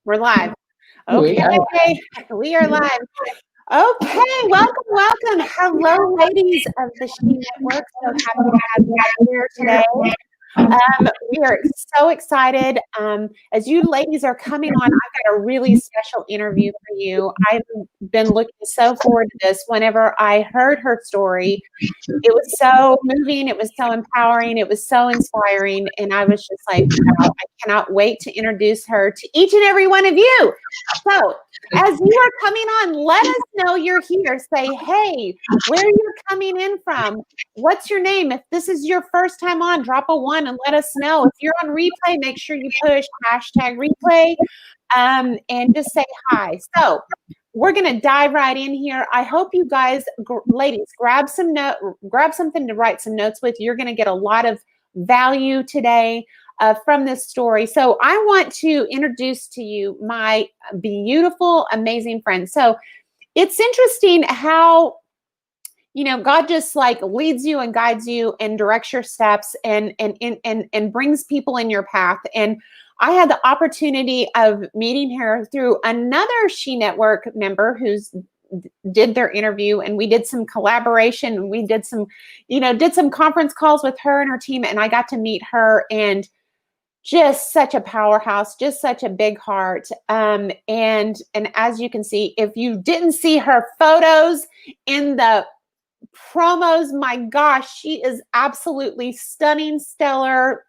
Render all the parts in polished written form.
We're live. We Okay, are. we are live. Okay, welcome. Hello, ladies of the She Network. So happy to have you guys here today. We are so excited. As you ladies are coming on, I've got a really special interview for you. I've been looking so forward to this. Whenever I heard her story, it was so moving. It was so empowering. It was so inspiring. And I was just like, wow, I cannot wait to introduce her to each and every one of you. So as you are coming on, let us know you're here. Say, hey, where you're coming in from. What's your name? If this is your first time on, drop a 1 and let us know. If you're on replay, make sure you push #replay and just say hi. So we're going to dive right in here. I hope you guys, ladies, grab something to write some notes with. You're going to get a lot of value today from this story. So I want to introduce to you my beautiful, amazing friend. So it's interesting how, God just like leads you and guides you and directs your steps and brings people in your path. And I had the opportunity of meeting her through another She Network member who's did their interview, and we did some collaboration, and we did some conference calls with her and her team, and I got to meet her, and just such a powerhouse, just such a big heart. And as you can see, if you didn't see her photos in the promos, my gosh, she is absolutely stunning, stellar,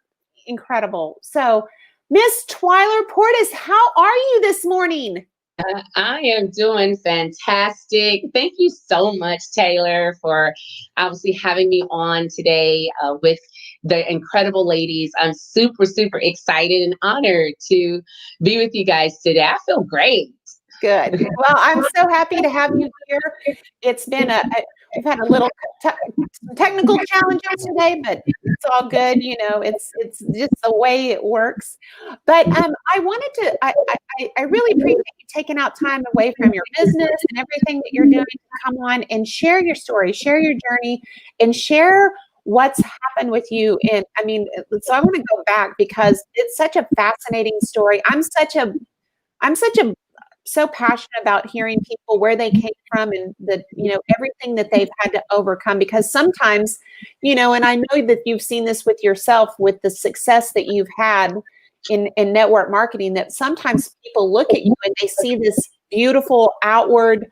incredible. So Miss Twiler Portis, how are you this morning? I am doing fantastic. Thank you so much, Taylor, for obviously having me on today with the incredible ladies. I'm super, super excited and honored to be with you guys today. I feel great. Good. Well, I'm so happy to have you here. It's been we've had a little technical challenges today, but it's all good. It's just the way it works. But I wanted to, I really appreciate you taking out time away from your business and everything that you're doing to come on and share your story, share your journey, and share what's happened with you. And so I'm going to go back because it's such a fascinating story. I'm so passionate about hearing people where they came from and everything that they've had to overcome, because sometimes, and I know that you've seen this with yourself with the success that you've had in network marketing, that sometimes people look at you and they see this beautiful outward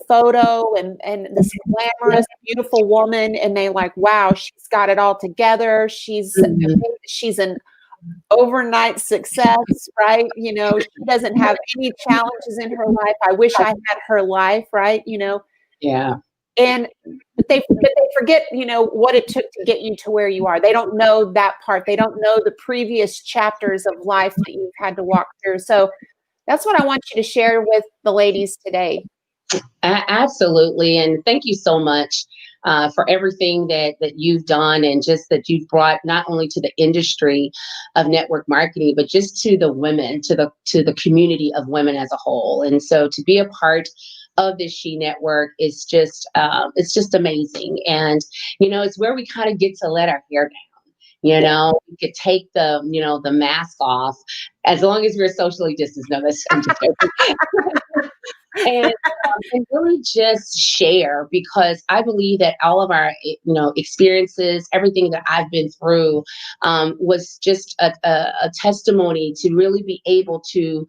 photo and this glamorous, beautiful woman, and they like, wow, she's got it all together. She's an overnight success, right? She doesn't have any challenges in her life. I wish I had her life, right? Yeah. But they forget, what it took to get you to where you are. They don't know that part. They don't know the previous chapters of life that you've had to walk through. So that's what I want you to share with the ladies today. Absolutely. And thank you so much for everything that you've done, and just that you've brought not only to the industry of network marketing, but just to the women, to the community of women as a whole. And so to be a part of this She Network is just it's just amazing. And it's where we kind of get to let our hair down. We could take the mask off, as long as we're socially distanced. No, that's I'm just joking. and really just share, because I believe that all of our experiences, everything that I've been through, was just a testimony to really be able to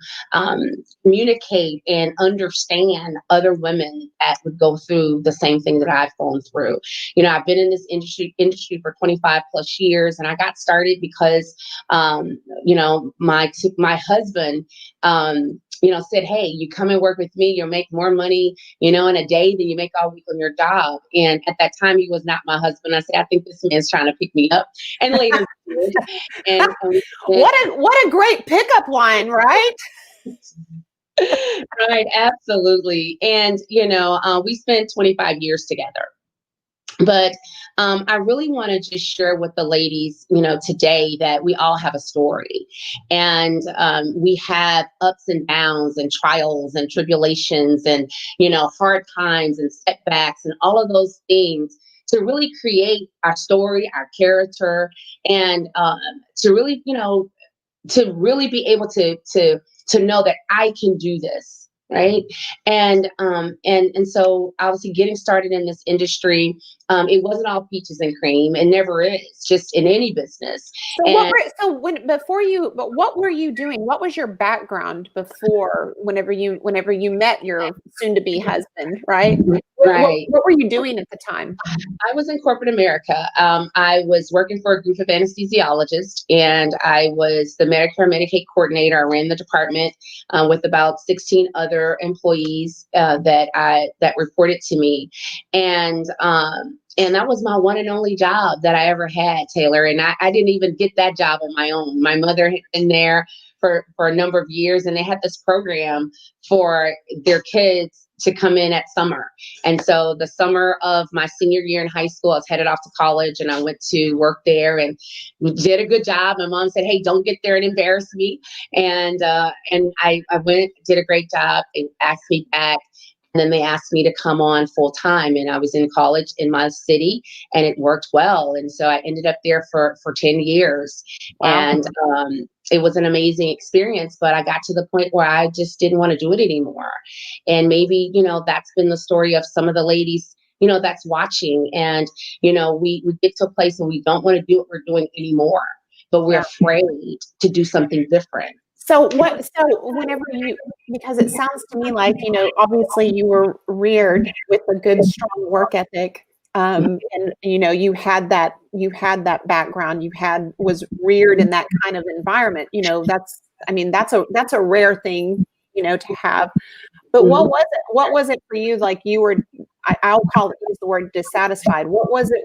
communicate and understand other women that would go through the same thing that I've gone through. I've been in this industry for 25 plus years, and I got started because my husband said, hey, you come and work with me, you'll make more money, in a day than you make all week on your job. And at that time, he was not my husband. I said, I think this man's trying to pick me up. And later, and what a great pickup line, right? Right, absolutely. And we spent 25 years together. But I really want to just share with the ladies, today, that we all have a story, and we have ups and downs and trials and tribulations and, hard times and setbacks and all of those things to really create our story, our character, and to really, to really be able to know that I can do this, right? And so obviously getting started in this industry, it wasn't all peaches and cream. It never is, just in any business. So And what were you doing? What was your background before whenever you met your soon to be husband, right? right. What were you doing at the time? I was in corporate America. I was working for a group of anesthesiologists, and I was the Medicare Medicaid coordinator. I ran the department with about 16 other employees that reported to me, and that was my one and only job that I ever had, Taylor. And I didn't even get that job on my own. My mother had been there for a number of years, and they had this program for their kids to come in at summer. And so the summer of my senior year in high school, I was headed off to college, and I went to work there and did a good job. My mom said, "Hey, don't get there and embarrass me." And I went, did a great job. They asked me back. And then they asked me to come on full time, and I was in college in my city, and it worked well. And so I ended up there for 10 years. Wow. And it was an amazing experience, but I got to the point where I just didn't want to do it anymore. And maybe, that's been the story of some of the ladies, that's watching. And, we get to a place where we don't want to do what we're doing anymore, but we're afraid to do something different. So whenever because it sounds to me like, obviously you were reared with a good, strong work ethic. And you had that background, was reared in that kind of environment. That's a rare thing, to have. But what was it for you? Like you were, I'll use the word dissatisfied. What was it?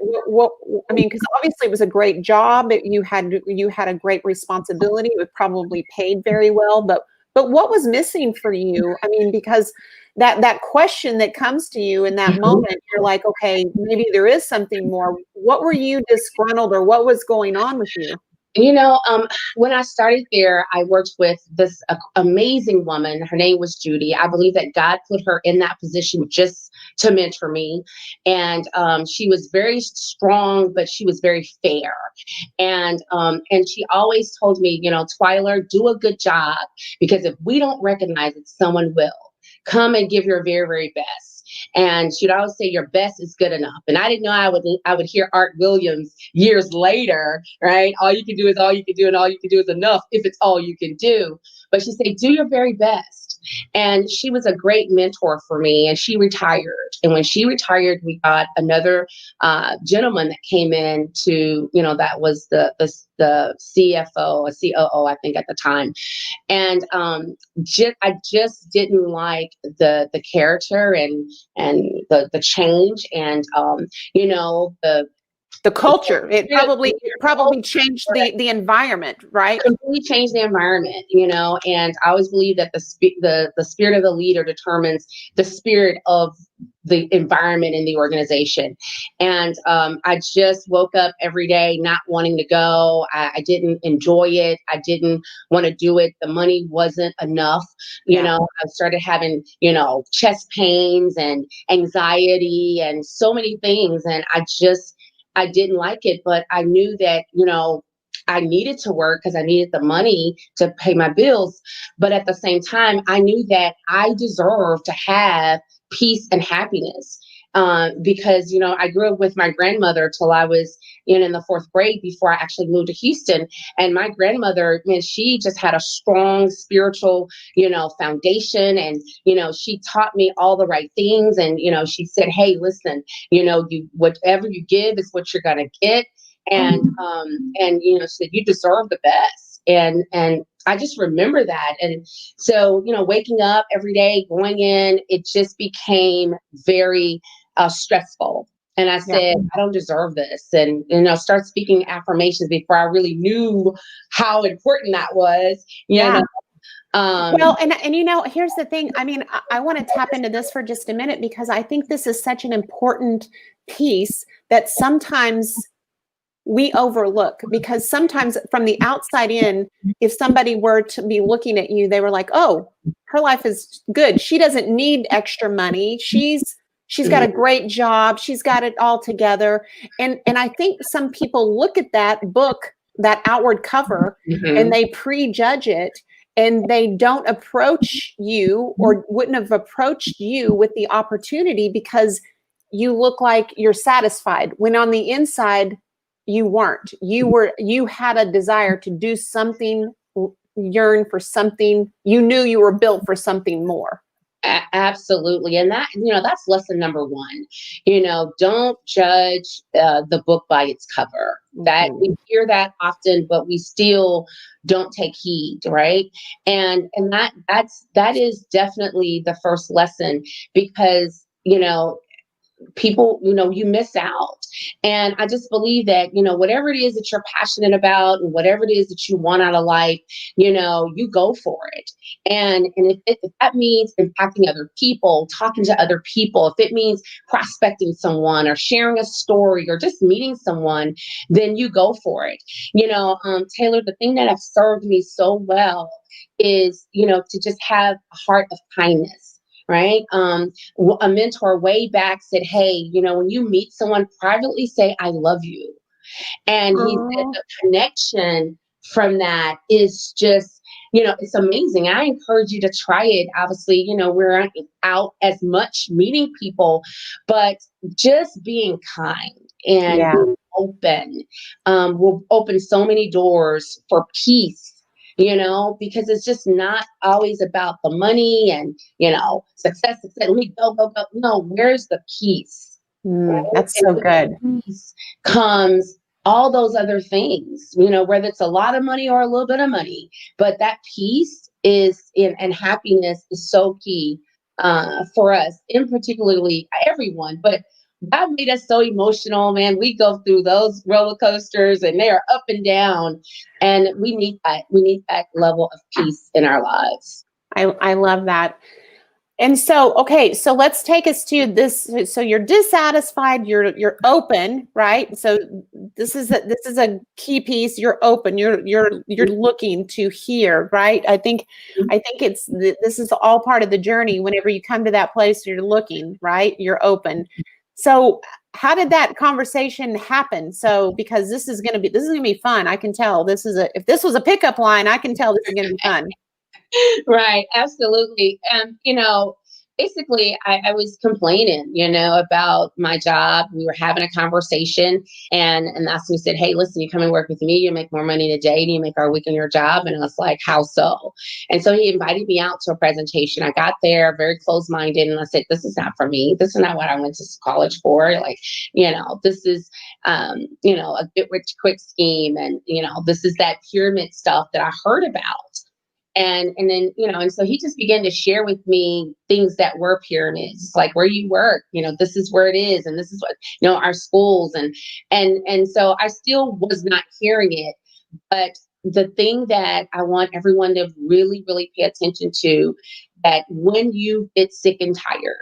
Because obviously it was a great job. You had a great responsibility. It was probably paid very well. But what was missing for you? Because that question that comes to you in that moment, you're like, okay, maybe there is something more. What were you disgruntled, or what was going on with you? When I started there, I worked with this amazing woman. Her name was Judy. I believe that God put her in that position just to mentor me. And she was very strong, but she was very fair. And she always told me, Twiler, do a good job, because if we don't recognize it, someone will. Come and give your very, very best. And she'd always say, your best is good enough. And I didn't know I would hear Art Williams years later, right? All you can do is all you can do, and all you can do is enough if it's all you can do. But she'd say, do your very best. And she was a great mentor for me, and she retired. And when she retired, we got another gentleman that came in to, that was the CFO, a COO, I think at the time. And I just didn't like the character and the change, and the culture. It probably changed the environment, right? Completely changed the environment, and I always believe that the spirit of the leader determines the spirit of the environment in the organization. And I just woke up every day not wanting to go. I didn't enjoy it. I didn't want to do it. The money wasn't enough. I started having, chest pains and anxiety and so many things. And I didn't like it, but I knew that, I needed to work because I needed the money to pay my bills. But at the same time, I knew that I deserved to have peace and happiness. Because, I grew up with my grandmother till I was in the fourth grade before I actually moved to Houston. And my grandmother, man, she just had a strong spiritual, foundation. And, she taught me all the right things. And, she said, hey, listen, whatever you give is what you're going to get. And she said, you deserve the best. And I just remember that. And so, waking up every day, going in, it just became very stressful. And I said, I don't deserve this. And, start speaking affirmations before I really knew how important that was. Well, and here's the thing. I want to tap into this for just a minute, because I think this is such an important piece that sometimes we overlook, because sometimes from the outside in, if somebody were to be looking at you, they were like, oh, her life is good. She doesn't need extra money. She's got a great job. She's got it all together. And I think some people look at that book that outward cover, and they prejudge it, and they don't approach you, or wouldn't have approached you with the opportunity because you look like you're satisfied, when on the inside you weren't. You had a desire to do something, yearn for something. You knew you were built for something more. Absolutely. And that, that's lesson number one. Don't judge the book by its cover. That we hear that often, but we still don't take heed, right? And that is definitely the first lesson, because, people, you miss out. And I just believe that, whatever it is that you're passionate about, and whatever it is that you want out of life, you go for it. And if that means impacting other people, talking to other people, if it means prospecting someone or sharing a story or just meeting someone, then you go for it. Taylor, the thing that has served me so well is, to just have a heart of kindness. Right. A mentor way back said, hey, when you meet someone, privately say, I love you. And he said the connection from that is just, it's amazing. I encourage you to try it. Obviously, we're not out as much meeting people, but just being kind and being open will open so many doors for peace. Because it's just not always about the money and, success. Let me go, go, go. No, where's the peace? That's so good. Peace comes all those other things, whether it's a lot of money or a little bit of money, but that peace and happiness is so key for us, and particularly everyone. But God made us so emotional, man. We go through those roller coasters and they are up and down, and we need that. We need that level of peace in our lives. I love that. And so, okay, so let's take us to this. So you're dissatisfied, you're open, right? So this is a key piece. You're open. You're looking to hear, right? I think this is all part of the journey. Whenever you come to that place, you're looking, right? You're open. So how did that conversation happen? So, because this is gonna be fun. I can tell if this was a pickup line, I can tell this is gonna be fun. Right, absolutely. Basically, I was complaining, about my job. We were having a conversation, and that's when he said, hey, listen, you come and work with me, you make more money in a day than you make our week in your job. And I was like, how so? And so he invited me out to a presentation. I got there very close-minded, and I said, this is not for me. This is not what I went to college for. Like, this is, a get rich quick scheme. And, this is that pyramid stuff that I heard about. And then, and so he just began to share with me things that were pyramids, like where you work, this is where it is. And this is what, our schools. And so I still was not hearing it. But the thing that I want everyone to really, really pay attention to, that when you get sick and tired,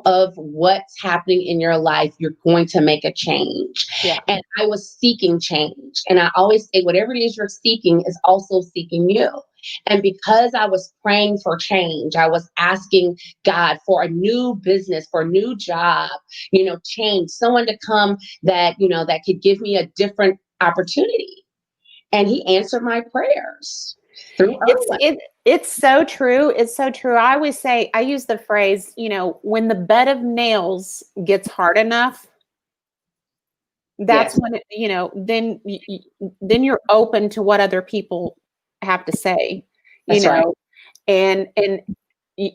of what's happening in your life, you're going to make a change. Yeah. And I was seeking change. And I always say, whatever it is you're seeking is also seeking you. And because I was praying for change, I was asking God for a new business, for a new job, change, someone to come that, that could give me a different opportunity. And he answered my prayers. It's so true. It's so true. I always say, I use the phrase, when the bed of nails gets hard enough, that's when then you're open to what other people have to say, That's right. and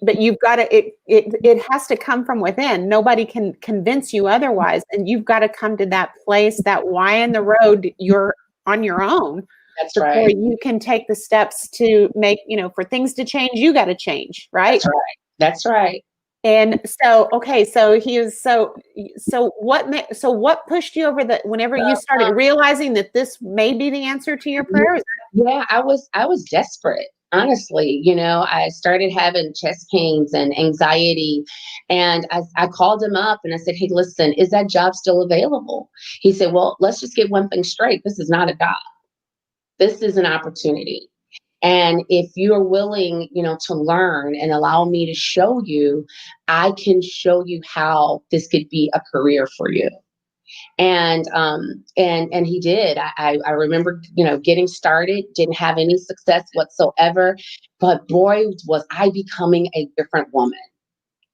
but you've got to, it has to come from within. Nobody can convince you otherwise. And you've got to come to that place, that why in the road, you're on your own. That's before right. you can take the steps to make, for things to change, you got to change, right? That's right. That's right. And so, okay, so what pushed you over whenever you started realizing that this may be the answer to your prayers? Yeah, I was desperate. Honestly, I started having chest pains and anxiety, and I called him up and I said, hey, listen, is that job still available? He said, well, let's just get one thing straight. This is not a job. This is an opportunity. And if you're willing, to learn and allow me to show you, I can show you how this could be a career for you. And he did. I remember, getting started, didn't have any success whatsoever, but boy, was I becoming a different woman.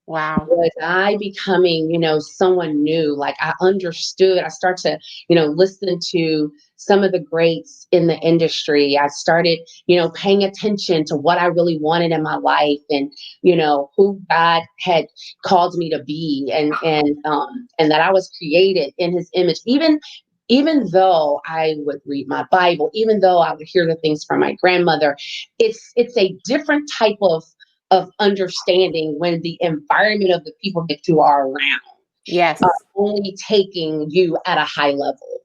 Wow. Was I becoming, someone new? Like I understood. I start to, listen to some of the greats in the industry. I started, paying attention to what I really wanted in my life, and who God had called me to be, and that I was created in His image. Even though I would read my Bible, even though I would hear the things from my grandmother, it's a different type of understanding when the environment of the people that you are around Yes. are only taking you at a high level.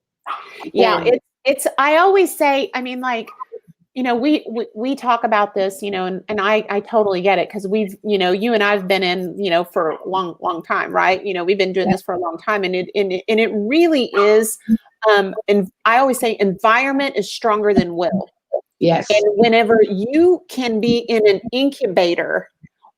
Yeah. And It's, I always say, I mean, like, we talk about this, and I totally get it. Cause we've, you and I've been in, for a long time, right? We've been doing this for a long time, and it really is, and I always say environment is stronger than will. yes. And whenever you can be in an incubator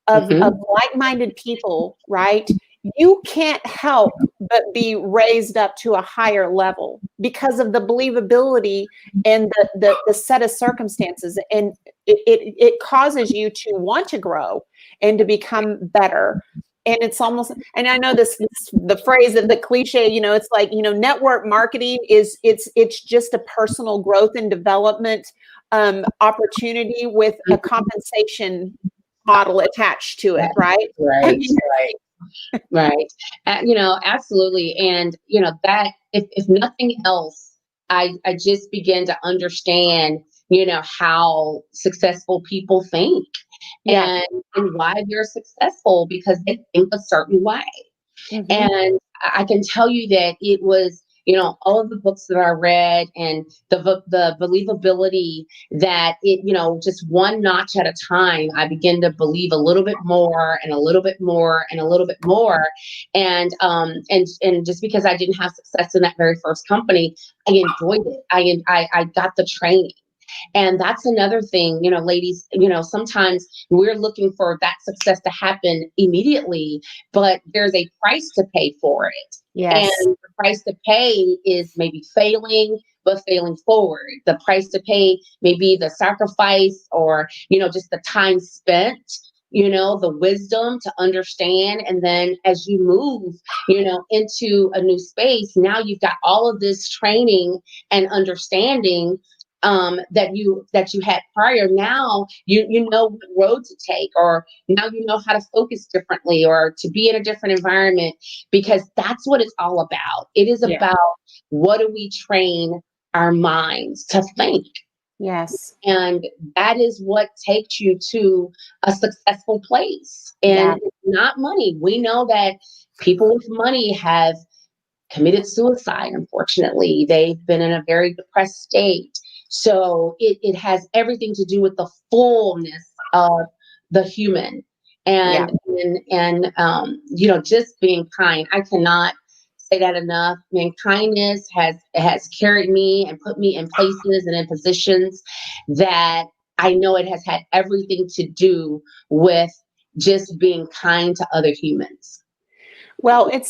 of Mhm. like-minded people, right? You can't help but be raised up to a higher level because of the believability and the set of circumstances. And it causes you to want to grow and to become better. And it's almost, and I know this the phrase of the cliche, it's like, network marketing it's just a personal growth and development opportunity with a compensation model attached to it, right? I Right, mean, right, right. Absolutely. And that, if nothing else, I just began to understand, how successful people think, yeah. and why they're successful, because they think a certain way. Hmm. And I can tell you that it was, all of the books that I read, and the believability that it, just one notch at a time, I began to believe a little bit more and a little bit more and a little bit more. And just because I didn't have success in that very first company, I enjoyed it. I got the training. And that's another thing, ladies, sometimes we're looking for that success to happen immediately, but there's a price to pay for it. And Yes. the price to pay is maybe failing, but failing forward. The price to pay may be the sacrifice, or, just the time spent, the wisdom to understand. And then as you move, into a new space, now you've got all of this training and understanding, that you had prior. Now you know what road to take, or now you know how to focus differently, or to be in a different environment, because that's what it's all about. It is Yeah. about, what do we train our minds to think? Yes. And that is what takes you to a successful place. Yeah. And it's not money. We know that people with money have committed suicide, unfortunately. They've been in a very depressed state. So it has everything to do with the fullness of the human. Yeah. And just being kind. I cannot say that enough. I mean, kindness has carried me and put me in places and in positions that I know it has had everything to do with just being kind to other humans. Well, it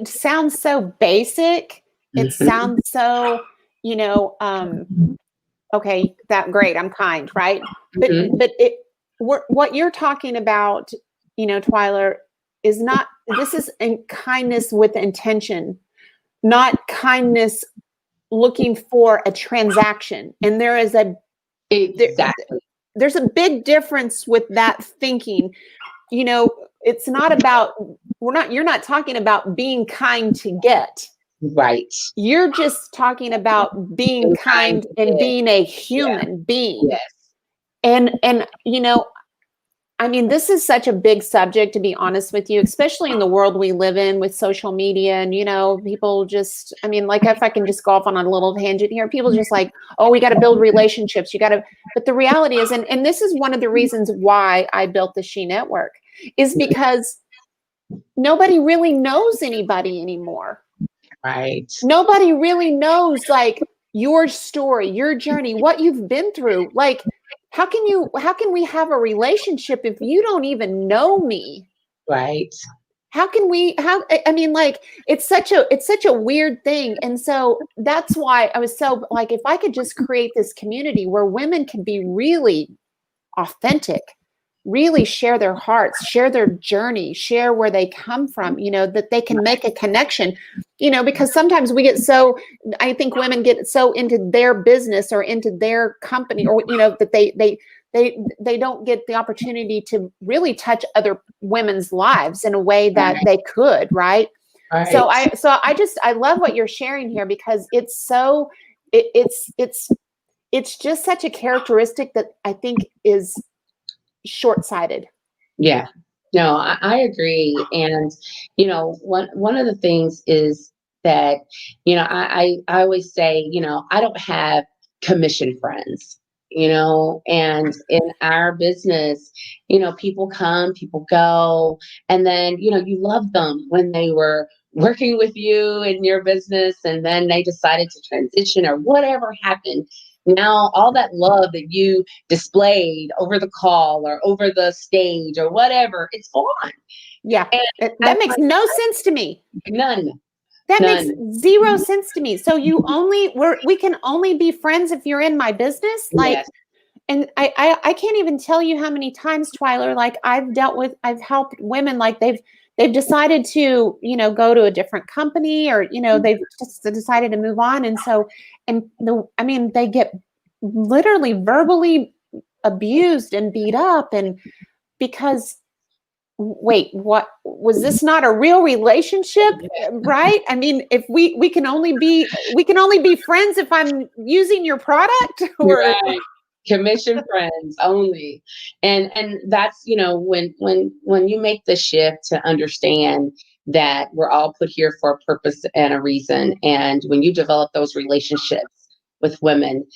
sounds so basic. It Mhm. sounds so, you know, um, okay, that great. I'm kind, right? But Mhm. but what you're talking about, Twyler, is not. This is in kindness with intention, not kindness looking for a transaction. And there, Exactly. there's a big difference with that thinking. It's not about you're not talking about being kind to get. Right. You're just talking about being Being kind kind to and give. being a Yeah. human being. Yes. And I mean, this is such a big subject, to be honest with you, especially in the world we live in with social media. And, people just, I mean, like, if I can just go off on a little tangent here, people just like, oh, we got to build relationships. But the reality is, and this is one of the reasons why I built the She Network, is because nobody really knows anybody anymore. Right. Nobody really knows, like, your story, your journey, what you've been through. Like, how can we have a relationship if you don't even know me? Right. how can we, I mean, like, it's such a weird thing. And so that's why I was so like, if I could just create this community where women can be really authentic, really share their hearts, share their journey, share where they come from, that they can make a connection, because sometimes we get so, I think women get so into their business or into their company, or, that they don't get the opportunity to really touch other women's lives in a way that they could, right? Right. So I love what you're sharing here, because it's so, it's just such a characteristic that I think is short-sighted. Yeah, no, I agree. And, one of the things is that, I always say, I don't have commission friends, and in our business, people come, people go, and then, you love them when they were working with you in your business, and then they decided to transition or whatever happened. Now, all that love that you displayed over the call or over the stage or whatever, it's gone. Yeah, And that makes no sense to me. none. That makes zero sense to me. So we can only be friends if you're in my business, like. Yes. And I can't even tell you how many times, Twiler, like I've helped women, like they've decided to, go to a different company, or, they've just decided to move on. And so, they get literally verbally abused and beat up. And because, wait, what was this not a real relationship? Right? I mean, if we can only be friends if I'm using your product, or Right. Commission friends only. And that's, when you make the shift to understand that we're all put here for a purpose and a reason. And when you develop those relationships with women,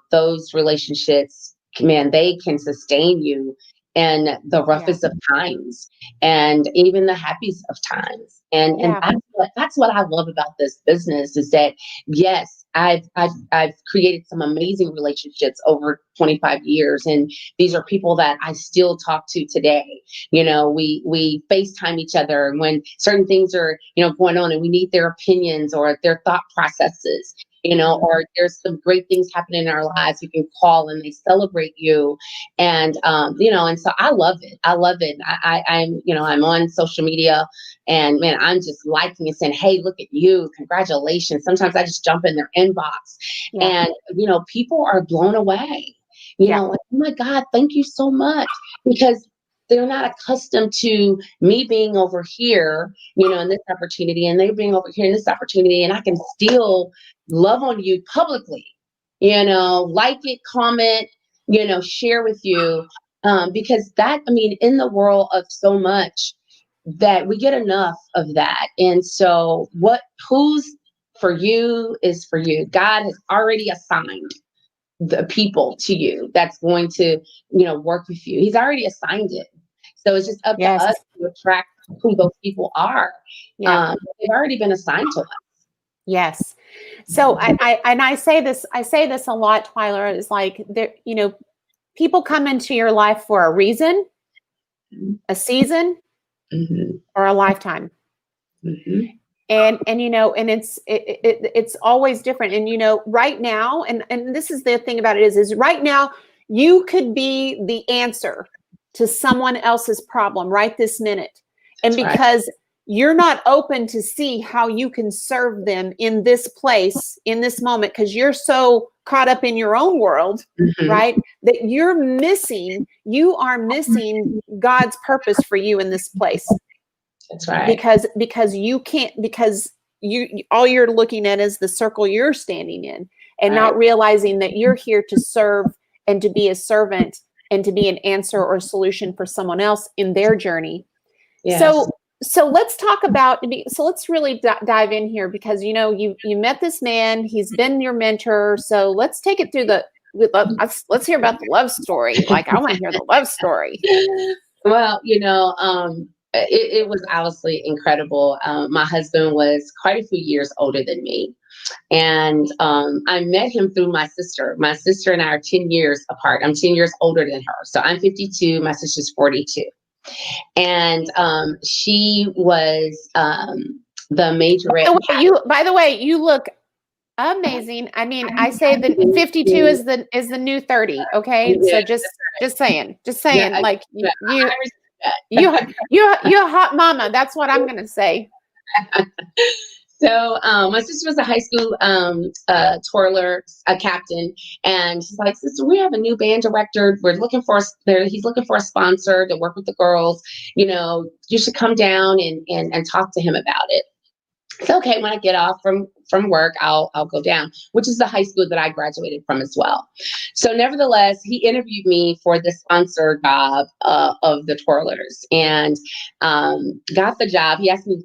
those relationships, man, they can sustain you in the roughest of times and even the happiest of times. And that's what I love about this business, is that, yes, I've created some amazing relationships over 25 years, and these are people that I still talk to today. We FaceTime each other when certain things are, going on, and we need their opinions or their thought processes. Or there's some great things happening in our lives. You can call and they celebrate you. And, and so I love it. I love it. I'm on social media, and man, I'm just liking and saying, hey, look at you. Congratulations. Sometimes I just jump in their inbox and, people are blown away, like, oh my God, thank you so much. Because they're not accustomed to me being over here, in this opportunity, and they're being over here in this opportunity, and I can still love on you publicly, like it, comment, share with you. Because that, in the world of so much, that we get enough of that. And so who's for you is for you. God has already assigned the people to you that's going to, work with you. He's already assigned it. So it's just up to us to attract who those people are. They've already been assigned to us. Yes. So I say this a lot, Twyla, is like, there, people come into your life for a reason, a season, or a lifetime. And it's always different. And right now, and this is the thing about it is right now, you could be the answer to someone else's problem right this minute. And because you're not open to see how you can serve them in this place, in this moment, because you're so caught up in your own world, right? That you are missing God's purpose for you in this place. That's right. Because you can't, because all you're looking at is the circle you're standing in, and not realizing that you're here to serve and to be a servant and to be an answer or solution for someone else in their journey. Yes. So let's talk about, let's really dive in here, because, you met this man, he's been your mentor. So let's take it through let's hear about the love story. Like, I want to hear the love story. Well, it was obviously incredible. My husband was quite a few years older than me. And I met him through my sister. My sister and I are 10 years apart. I'm 10 years older than her. So I'm 52. My sister's 42. And she was the majorette. By the way, you look amazing. I mean, I say that 52 is the new 30. Okay, so just saying, Yeah, like I you a hot mama. That's what I'm gonna say. So my sister was a high school twirler, a captain, and she's like, "Sister, we have a new band director. We're looking for he's looking for a sponsor to work with the girls. You know, you should come down and talk to him about it." So okay, when I get off from work, I'll go down, which is the high school that I graduated from as well. So nevertheless, he interviewed me for the sponsor job of the twirlers, and got the job. He asked me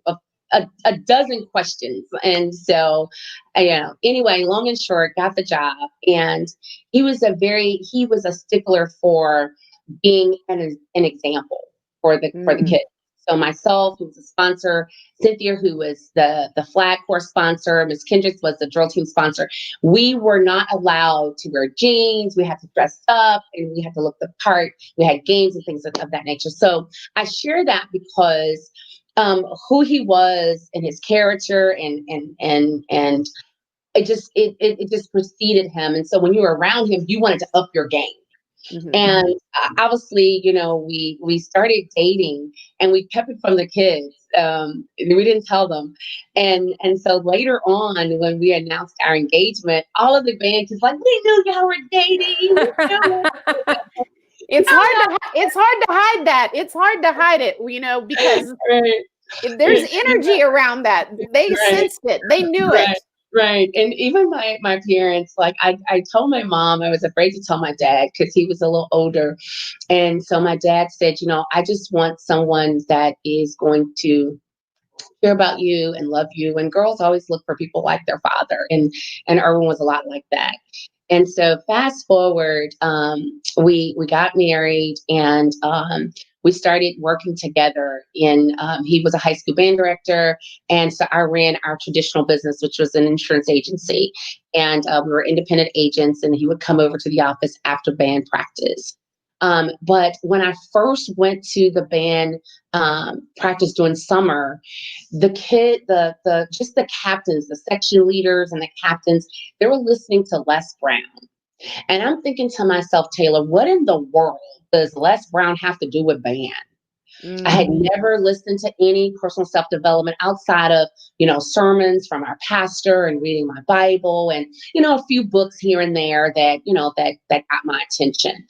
a dozen questions, and so anyway, long and short, got the job. And he was a stickler for being an example for the kids. So myself, who was a sponsor, Cynthia, who was the flag horse sponsor, Miss Kendricks was the drill team sponsor. We were not allowed to wear jeans. We had to dress up and we had to look the part. We had games and things of that nature. So I share that because who he was and his character and it just preceded him. And so when you were around him, you wanted to up your game. Mm-hmm. And obviously, we started dating and we kept it from the kids. We didn't tell them. And so later on, when we announced our engagement, all of the band was like, "We knew y'all were dating." It's hard to hide that. It's hard to hide it, because there's energy around that. They sensed it. They knew it. Right. And even my parents, like I told my mom, I was afraid to tell my dad because he was a little older. And so my dad said, I just want someone that is going to care about you and love you. And girls always look for people like their father. And Erwin was a lot like that. And so fast forward, we got married and we started working together. He was a high school band director, and so I ran our traditional business, which was an insurance agency. And we were independent agents, and he would come over to the office after band practice. But when I first went to the band practice during summer, the captains, the section leaders and the captains, they were listening to Les Brown. And I'm thinking to myself, Taylor, what in the world does Les Brown have to do with band? Mm-hmm. I had never listened to any personal self-development outside of, sermons from our pastor and reading my Bible and, a few books here and there that got my attention.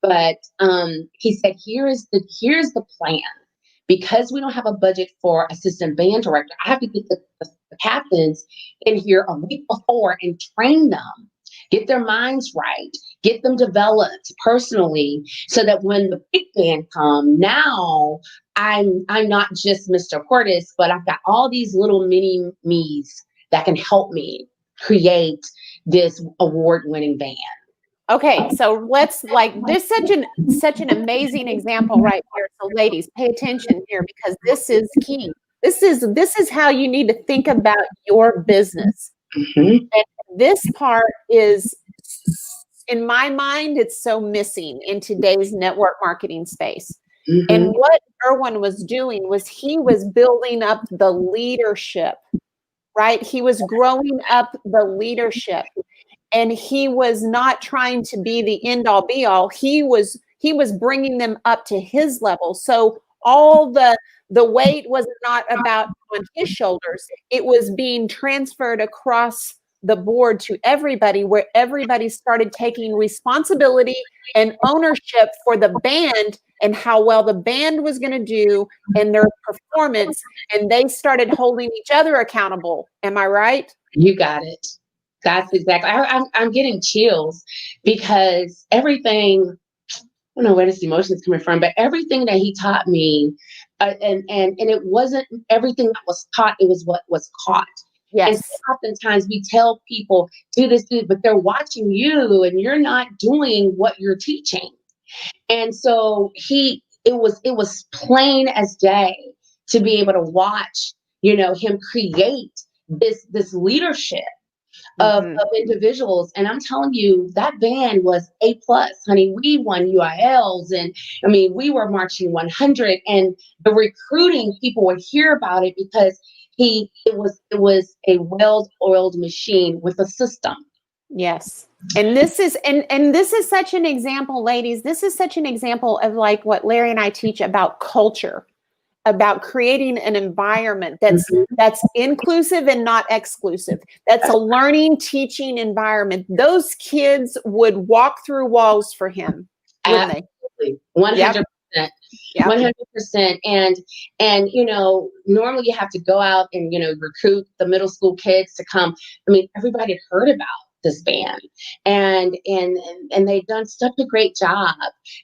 But he said, here's the plan. Because we don't have a budget for assistant band director, I have to get the captains in here a week before and train them, get their minds right, get them developed personally, so that when the big band come, now I'm not just Mr. Portis, but I've got all these little mini me's that can help me create this award-winning band. Okay, so there's such an amazing example right here. So ladies, pay attention here because this is key. This is how you need to think about your business. Mm-hmm. And this part is, in my mind, it's so missing in today's network marketing space. Mm-hmm. And what Erwin was doing was he was building up the leadership, right? He was growing up the leadership. And he was not trying to be the end all be all. He was bringing them up to his level. So all the weight was not about on his shoulders. It was being transferred across the board to everybody, where everybody started taking responsibility and ownership for the band and how well the band was going to do and their performance. And they started holding each other accountable. Am I right? You got it. That's exactly. I'm getting chills because everything. I don't know where this emotion is coming from, but everything that he taught me, and it wasn't everything that was taught. It was what was caught. Yes. And oftentimes we tell people do this, but they're watching you, and you're not doing what you're teaching. And so it was plain as day to be able to watch, him create this leadership. of individuals. And I'm telling you, that band was A plus, honey. We won UILs, and I mean, we were marching 100, and the recruiting, people would hear about it because it was a well-oiled machine with a system. Yes. And this is and this is such an example, ladies. This is such an example of like what Larry and I teach about culture, about creating an environment that's inclusive and not exclusive. That's a learning, teaching environment. Those kids would walk through walls for him, wouldn't Absolutely. 100%. Yep. 100%. And normally you have to go out and recruit the middle school kids to come. I mean, everybody had heard about this band, and they've done such a great job,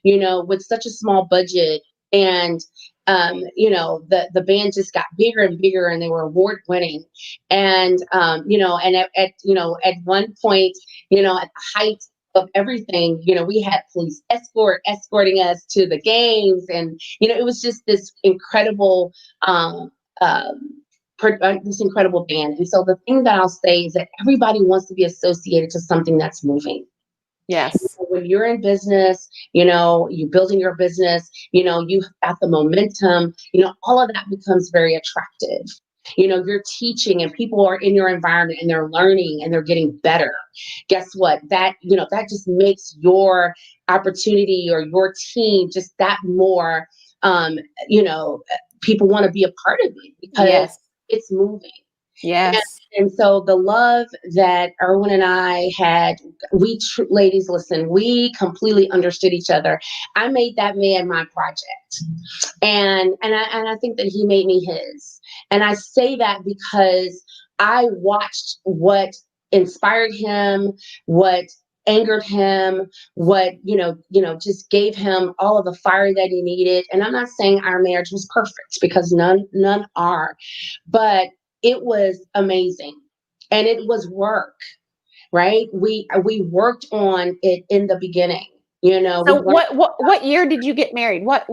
with such a small budget. And the band just got bigger and bigger, and they were award winning. And and at one point, at the height of everything, we had police escorting us to the games, and it was just this incredible this incredible band. And so the thing that I'll say is that everybody wants to be associated to something that's moving. Yes. When you're in business, you're building your business, you've got the momentum, all of that becomes very attractive. You're teaching and people are in your environment and they're learning and they're getting better. Guess what? That just makes your opportunity or your team just that more, people want to be a part of it because it's moving. Yes. And so the love that Erwin and I had, ladies, listen, we completely understood each other. I made that man my project. And I think that he made me his. And I say that because I watched what inspired him, what angered him, what, just gave him all of the fire that he needed. And I'm not saying our marriage was perfect because none are, but it was amazing. And it was work, right? We worked on it in the beginning, So what year did you get married? What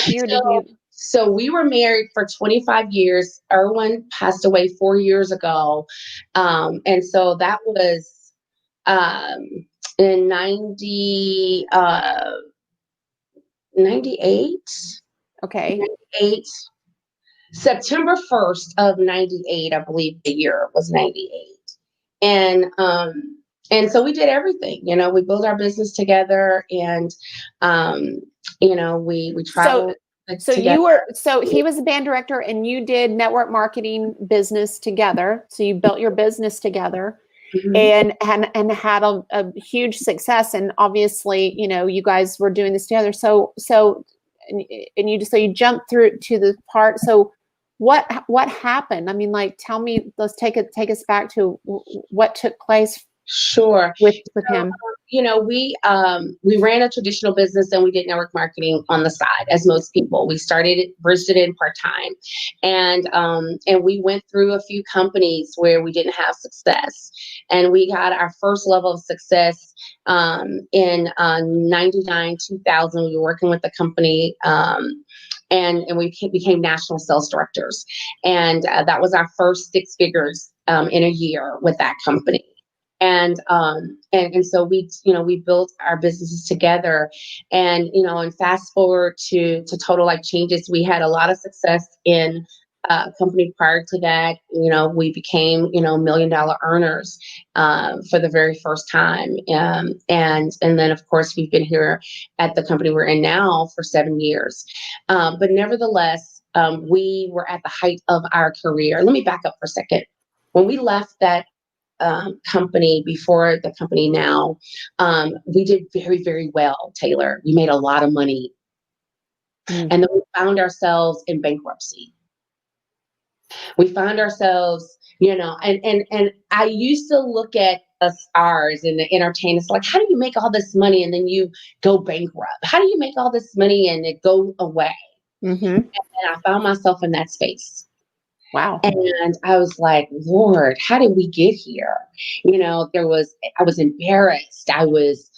year did you? So we were married for 25 years. Erwin passed away 4 years ago. And so that was in 98. Okay. 98. September 1st of 98, I believe the year was 98. And so we did everything, we built our business together, and we traveled together. So he was a band director and you did network marketing business together. So you built your business together. And had a huge success, and obviously you guys were doing this together. So you jumped through to the part. So what happened? I mean, like, tell me. Let's take us back to what took place. Sure. With him. We ran a traditional business and we did network marketing on the side, as most people. We bridged it in part-time. And we went through a few companies where we didn't have success. And we got our first level of success in 99, 2000. We were working with the company and we became national sales directors. And that was our first 6 figures in a year with that company. And so we built our businesses together, and fast forward to Total Life Changes, we had a lot of success in company prior to that. We became $1 million earners for the very first time, and then of course we've been here at the company we're in now for 7 years. But nevertheless, we were at the height of our career. Let me back up for a second. When we left that company before the company now, we did very, very well, Taylor. We made a lot of money. And then we found ourselves in bankruptcy. We found ourselves, and I used to look at the stars and the entertainers like, how do you make all this money and then you go bankrupt? How do you make all this money and it go away? And I found myself in that space. Wow. And I was like, Lord, how did we get here? I was embarrassed. I was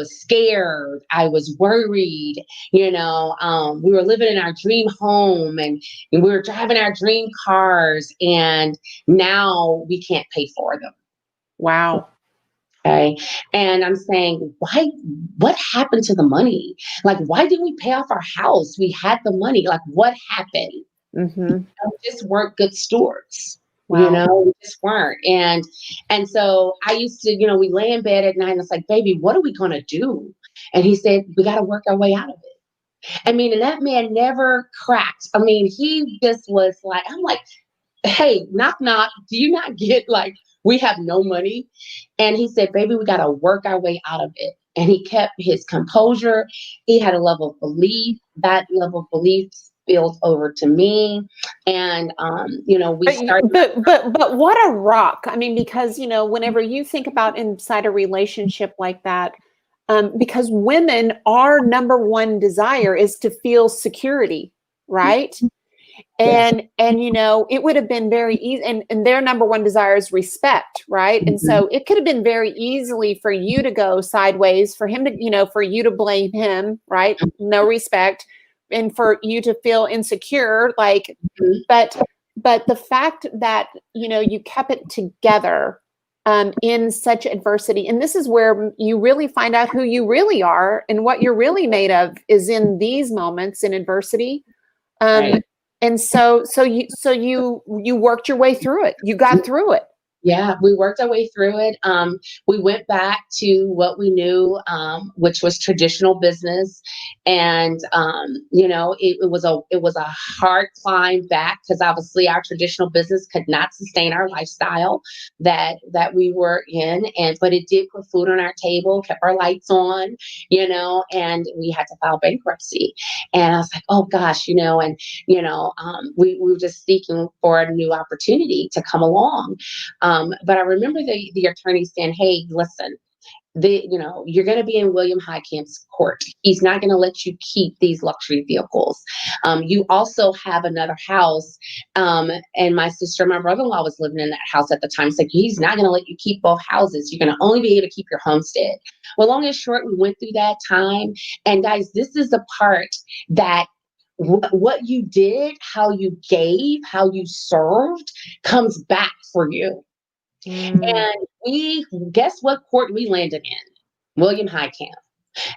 scared. I was worried. We were living in our dream home, and we were driving our dream cars, and now we can't pay for them. Wow. Okay. And I'm saying, what happened to the money? Like, why didn't we pay off our house? We had the money. Like, what happened? Mm-hmm. We just weren't good stewards. Wow. We just weren't. And so I used to, we lay in bed at night and it's like, baby, what are we gonna do? And he said, we gotta work our way out of it. I mean, and that man never cracked. I mean, he just was like, I'm like, hey, knock, knock. Do you not get like, we have no money? And he said, baby, we got to work our way out of it. And he kept his composure. He had a level of belief. That level of belief spilled over to me. And, we started. But what a rock. I mean, because, whenever you think about inside a relationship like that, because women, our number one desire is to feel security, right? And it would have been very easy, and their number one desire is respect, right? And so it could have been very easily for you to go sideways, for him to, for you to blame him, right? No respect, and for you to feel insecure, like, but the fact that, you kept it together in such adversity, and this is where you really find out who you really are and what you're really made of, is in these moments in adversity. Right. And so you worked your way through it. You got through it. Yeah, we worked our way through it. We went back to what we knew, which was traditional business, and it was a hard climb back, because obviously our traditional business could not sustain our lifestyle that we were in, but it did put food on our table, kept our lights on, and we had to file bankruptcy. And I was like, oh gosh, we were just seeking for a new opportunity to come along. But I remember the attorney saying, hey, listen, you're going to be in William Highcamp's court. He's not going to let you keep these luxury vehicles. You also have another house. And my sister, my brother-in-law was living in that house at the time. So he's not going to let you keep both houses. You're going to only be able to keep your homestead. Well, long and short, we went through that time. And guys, this is the part that what you did, how you gave, how you served comes back for you. And guess what court we landed in? William Highcamp.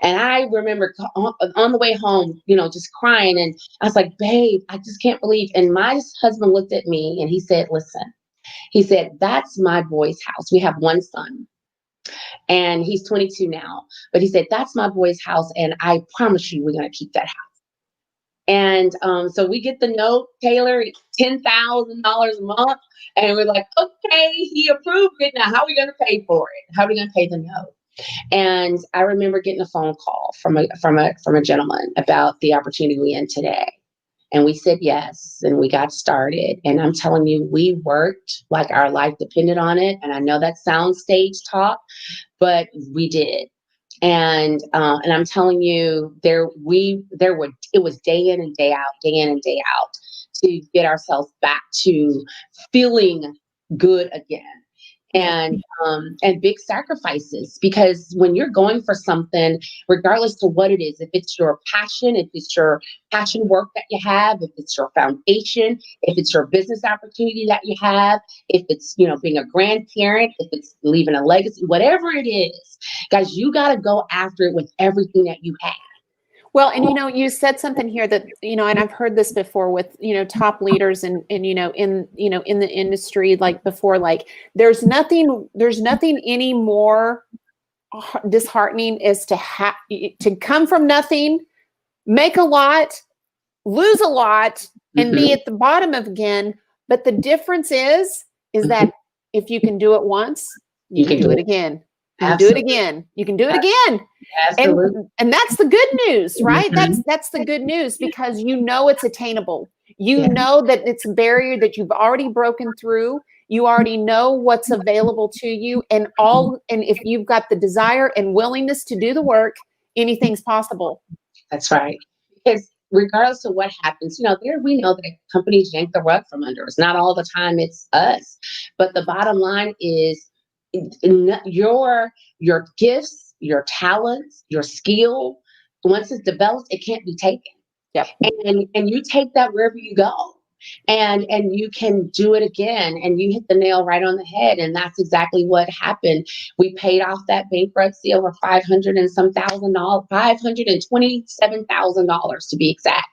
And I remember on the way home, just crying. And I was like, babe, I just can't believe. And my husband looked at me and he said, listen, he said, that's my boy's house. We have one son and he's 22 now. But he said, that's my boy's house. And I promise you, we're going to keep that house. And so we get the note, Taylor, $10,000 a month. And we're like, okay, he approved it. Now, how are we going to pay for it? How are we going to pay the note? And I remember getting a phone call from a gentleman about the opportunity we in today. And we said yes, and we got started. And I'm telling you, we worked like our life depended on it. And I know that sounds stage talk, but we did. And I'm telling you, it was day in and day out to get ourselves back to feeling good again. And big sacrifices, because when you're going for something, regardless to what it is, if it's your passion, if it's your passion work that you have, if it's your foundation, if it's your business opportunity that you have, if it's, being a grandparent, if it's leaving a legacy, whatever it is, guys, you got to go after it with everything that you have. Well, and you said something here that, and I've heard this before with, top leaders and in the industry, like before, like there's nothing any more disheartening is to come from nothing, make a lot, lose a lot, and be at the bottom of again. But the difference is that if you can do it once, you can do it again. You can do it again. You can do it again. Absolutely. And that's the good news, right? That's the good news, because it's attainable. You know that it's a barrier that you've already broken through. You already know what's available to you, and if you've got the desire and willingness to do the work, anything's possible. That's right. Because regardless of what happens, there we know that companies yank the rug from under us. Not all the time it's us, but the bottom line is your gifts, your talents, your skill. Once it's developed, it can't be taken. Yep. And you take that wherever you go. And you can do it again, and you hit the nail right on the head. And that's exactly what happened. We paid off that bankruptcy over 500 and some $1,000, $527,000 to be exact.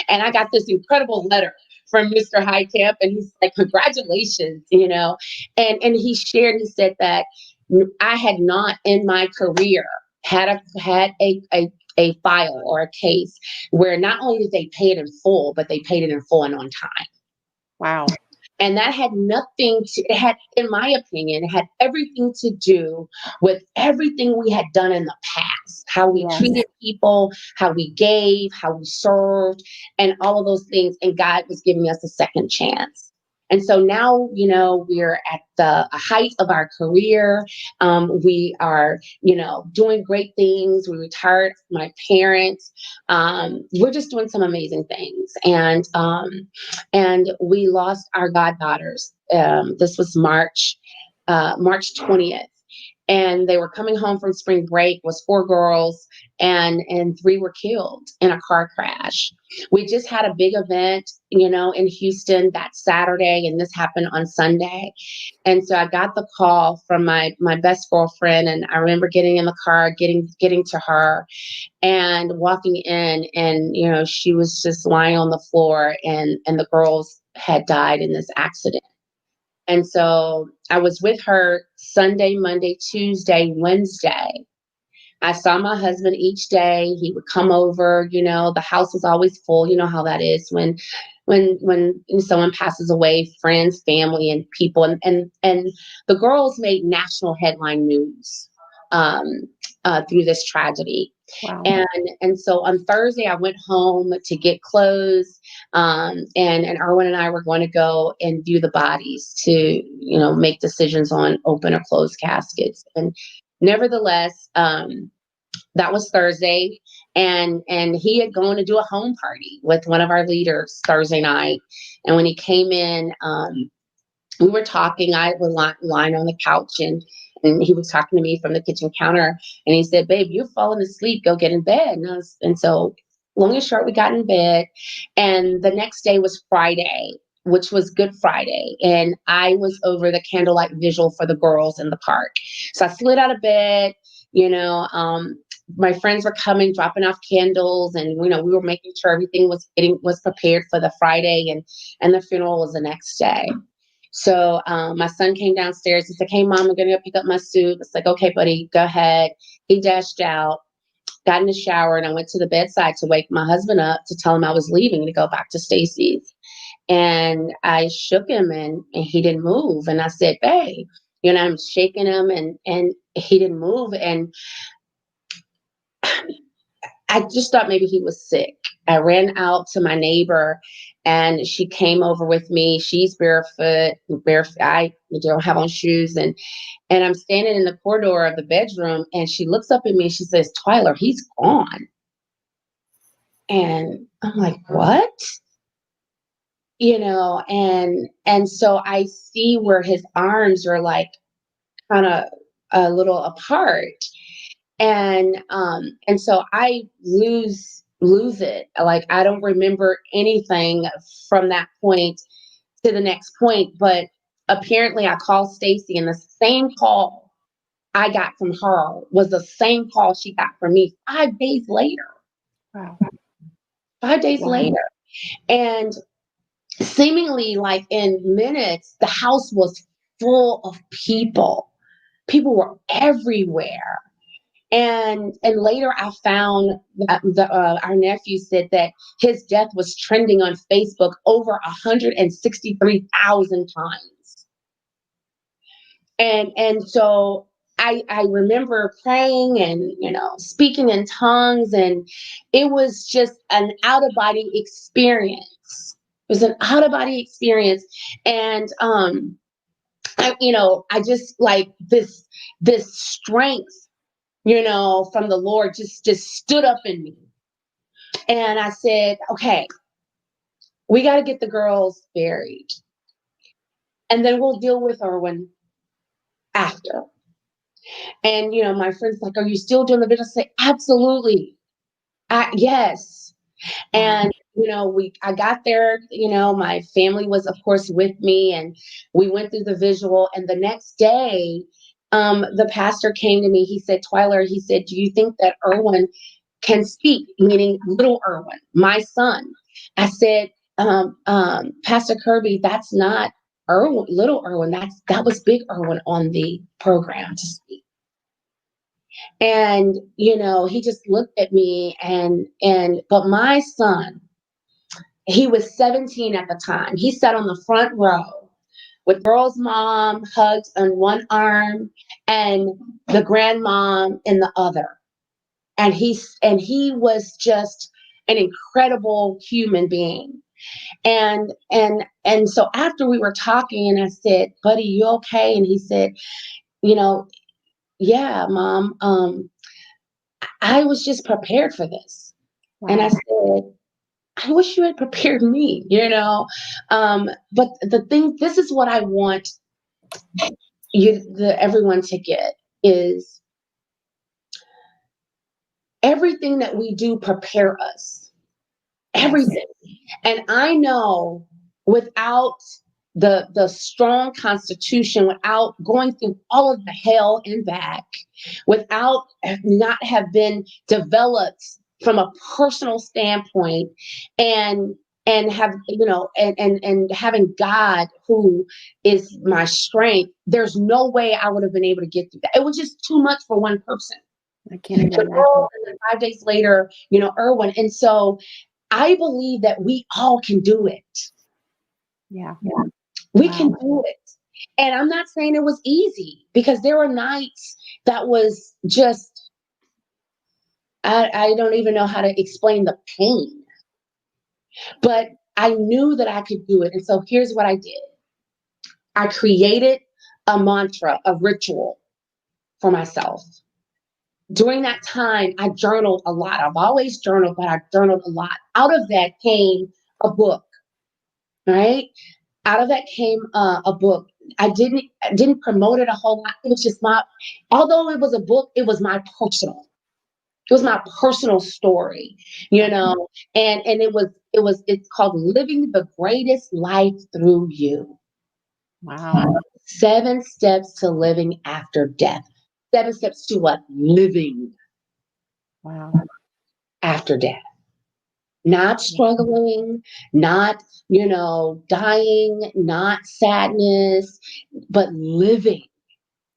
And I got this incredible letter from Mr. Highcamp, and he's like, congratulations, and he said that I had not in my career had a file or a case where not only did they pay it in full, but they paid it in full and on time. Wow. And that had in my opinion, it had everything to do with everything we had done in the past, how we treated people, how we gave, how we served, and all of those things. And God was giving us a second chance. And so now, we're at the height of our career. We are, doing great things. We retired my parents. We're just doing some amazing things. And we lost our goddaughters. This was March 20th. And they were coming home from spring break, was 4 girls, and 3 were killed in a car crash. We just had a big event, in Houston that Saturday, and this happened on Sunday. And so I got the call from my best girlfriend, and I remember getting in the car, getting to her and walking in, and, she was just lying on the floor, and the girls had died in this accident. And so I was with her Sunday, Monday, Tuesday, Wednesday. I saw my husband each day. He would come over, the house was always full. You know how that is when someone passes away, friends, family, and people. And the girls made national headline news through this tragedy. Wow. And so on Thursday, I went home to get clothes, and Erwin and I were going to go and view the bodies to, make decisions on open or closed caskets. And nevertheless, that was Thursday, and he had gone to do a home party with one of our leaders Thursday night. And when he came in, we were talking. I was lying on the couch, and he was talking to me from the kitchen counter, and he said, "Babe, you've fallen asleep. Go get in bed." And so, long and short, we got in bed, and the next day was Friday, which was Good Friday, and I was over the candlelight vigil for the girls in the park. So I slid out of bed. My friends were coming, dropping off candles, and we were making sure everything was prepared for the Friday, and the funeral was the next day. So my son came downstairs. He said, "Hey, Mom, I'm going to go pick up my suit." It's like, "Okay, buddy, go ahead." He dashed out, got in the shower, and I went to the bedside to wake my husband up to tell him I was leaving to go back to Stacy's. And I shook him, and he didn't move. And I said, "Babe," I'm shaking him, and he didn't move. And I just thought maybe he was sick. I ran out to my neighbor, and she came over with me. She's barefoot. I don't have on shoes, and I'm standing in the corridor of the bedroom, and she looks up at me and she says, "Twiler, he's gone." And I'm like, "What?" And so I see where his arms are like kind of a little apart. And so I lose it. Like, I don't remember anything from that point to the next point. But apparently I called Stacy, and the same call I got from her was the same call she got from me 5 days later. Wow. 5 days later. And seemingly like in minutes, the house was full of people. People were everywhere. And later I found that our nephew said that his death was trending on Facebook over 163,000 times. And so I remember praying and, speaking in tongues, and it was just an out of body experience. It was an out of body experience. And, I just like this strength, from the Lord just stood up in me. And I said, okay, we got to get the girls buried. And then we'll deal with Erwin after. And, my friend's like, are you still doing the business? I say, absolutely. Yes. And, I got there, my family was, of course, with me, and we went through the visual. And the next day, the pastor came to me. He said, Twiler, he said, do you think that Erwin can speak? Meaning little Erwin, my son. I said, Pastor Kirby, that's not Erwin, little Erwin. That was big Erwin on the program to speak. And, he just looked at me but my son, he was 17 at the time. He sat on the front row with girl's mom hugged on one arm and the grandmom in the other. And he was just an incredible human being. And so after we were talking, and I said, buddy, you okay? And he said, yeah, Mom, I was just prepared for this. Wow. And I said, I wish you had prepared me, but this is what I want everyone to get is everything that we do prepare us, everything. And I know without the strong constitution, without going through all of the hell and back, without not have been developed from a personal standpoint and have, and having God who is my strength, there's no way I would have been able to get through that. It was just too much for one person. I can't even imagine. And then 5 days later, Erwin. And so I believe that we all can do it. Yeah. We can do it. And I'm not saying it was easy, because there were nights that was just, I don't even know how to explain the pain, but I knew that I could do it. And so here's what I did. I created a mantra, a ritual for myself. During that time, I journaled a lot. I've always journaled, but I journaled a lot. Out of that came a book, right? Out of that came a book. I didn't promote it a whole lot. It was just although it was a book, it was my personal story, and it's called Living the Greatest Life Through You. Wow. 7 steps to living after death. 7 steps to what? Living. Wow. After death. Not struggling, not, dying, not sadness, but living.